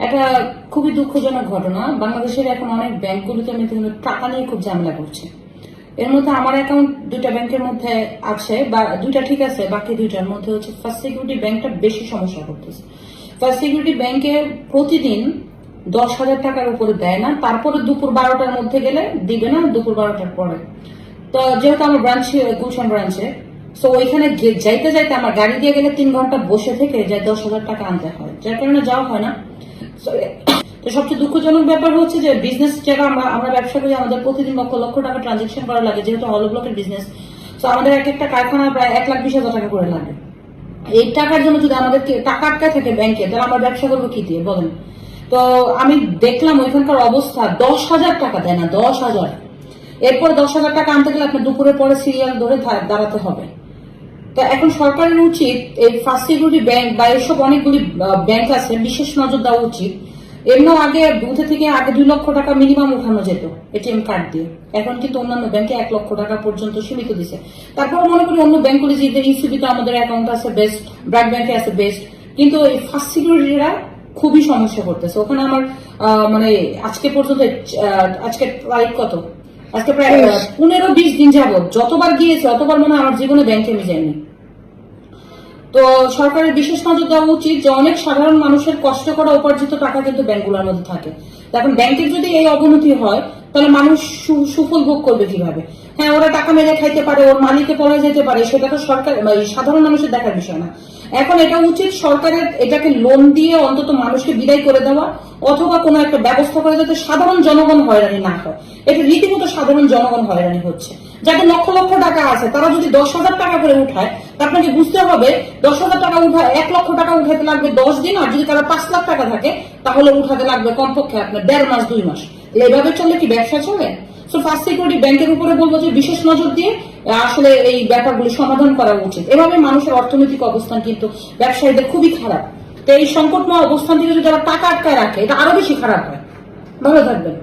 একটা খুবই দুঃখজনক ঘটনা। বাংলাদেশের এখন অনেক ব্যাংকগুলোতে কিন্তু টাকা নিয়ে খুব ঝামেলা করছে। এর মধ্যে আমার অ্যাকাউন্ট দুইটা ব্যাংকের মধ্যে আছে, বা দুইটা ঠিক আছে, বাকি দুইটার মধ্যে হচ্ছে ফার্স্ট সিকিউরিটি ব্যাংকটা বেশি সমস্যা করতেছে। ফার্স্ট সিকিউরিটি ব্যাংকে প্রতিদিন 10,000 টাকার উপরে দেয় না, তারপরে দুপুর 12টার মধ্যে গেলে দিবে না, দুপুর 12টার পরে। তো যেহেতু আমার ব্রাঞ্চ গুলশান ব্রাঞ্চে, তো ওইখানে যাইতে যাইতে আমার গাড়ি দিয়ে গেলে 3 ঘন্টা বসে থেকে যায় 10,000 টাকা আনতে হয়, যার কারণে যাওয়া হয় না। তো সবচেয়ে দুঃখজনক ব্যাপার হচ্ছে যে বিজনেস যারা আমরা ব্যবসা করি, আমাদের প্রতিদিন লক্ষ লক্ষ টাকা ট্রানজেকশন করা লাগে, যেহেতু হল ব্লকের বিজনেস। তো আমাদের এক একটা কারখানা প্রায় 1,20,000 টাকা করে লাগে। এই টাকার জন্য যদি আমাদের টাকা আটকায় থাকে ব্যাংকে, তাহলে আমরা ব্যবসা করবো কি দিয়ে বলেন? তো আমি দেখলাম ওইখানকার অবস্থা, 10,000 টাকা দেয় না, 10,000। এরপর 10,000 টাকা আনতে গেলে আপনার দুপুরের পরে সিরিয়াল ধরে দাঁড়াতে হবে। তো এখন সরকারের উচিত এই ফার্স্ট সিকিউরিটি ব্যাংক বা এসব অনেকগুলি ব্যাংক আছে, বিশেষ নজর দেওয়া উচিত। এমনও আগে বুথে থেকে আগে 2 লক্ষ টাকা মিনিমাম উঠানো যেত এটিএম কার্ড দিয়ে, এখন কিন্তু অন্যান্য ব্যাংকে 1 লক্ষ টাকা পর্যন্ত সীমিত দিছে। তারপর মনে করি অন্য ব্যাংকগুলি যে ইসিবিতে আমাদের অ্যাকাউন্ট আছে বেস্ট, ব্র্যাক ব্যাংকে আছে বেস্ট, কিন্তু এই ফার্স্ট সিকিউরিটিরা খুবই সমস্যা করতেছে। ওখানে আমার মানে আজকে পর্যন্ত, আজকে তারিখ কত, আজকে প্রায় 15-20 দিন যাবত যতবার গিয়েছে অতবার মনে হয় আমার জীবনে ব্যাংকে আমি যাইনি। তো সরকারের বিশেষ নজর দেওয়া উচিত যে অনেক সাধারণ মানুষের কষ্ট করা উপার্জিত টাকা কিন্তু ব্যাংকগুলোর মধ্যে থাকে। এখন ব্যাংকের যদি এই অবনতি হয়, তাহলে মানুষ সুফল ভোগ করবে কিভাবে? হ্যাঁ, ওরা টাকা মেরে খাইতে পারে, ওর মালিকে পড়ে যেতে পারে, সেটা তো সরকার সাধারণ মানুষের দেখার বিষয় না। এখন এটা উচিত সরকারের এটাকে লোন দিয়ে অন্তত মানুষকে বিদায় করে দেওয়া, অথবা কোনো একটা ব্যবস্থা করে যাতে সাধারণ জনগণ হয়রানি না হয়। এটা রীতিমতো সাধারণ জনগণ হয়রানি হচ্ছে। যাদের লক্ষ লক্ষ টাকা আছে তারা যদি 10,000 টাকা করে উঠায়, আপনাকে বুঝতে হবে 10,000 টাকা উঠায় 1 লক্ষ টাকা উঠাতে লাগবে 10 দিন, আর যদি তারা 5 লাখ টাকা থাকে তাহলে উঠাতে লাগবে কমপক্ষে আপনার 1.5 মাস 2 মাস। এভাবে চললে কি ব্যবসা চলে? তো ফার্স্ট সিকিউরিটি ব্যাংকের উপরে বলবো যে বিশেষ নজর দিয়ে আসলে এই ব্যাপারগুলি সমাধান করা উচিত। এভাবে মানুষের অর্থনৈতিক অবস্থান কিন্তু ব্যবসায়ীদের খুবই খারাপ। তো এই সংকটময় অবস্থান থেকে যদি তারা টাকা আটকায় রাখে, এটা আরো বেশি খারাপ হয়। ভালো থাকবেন।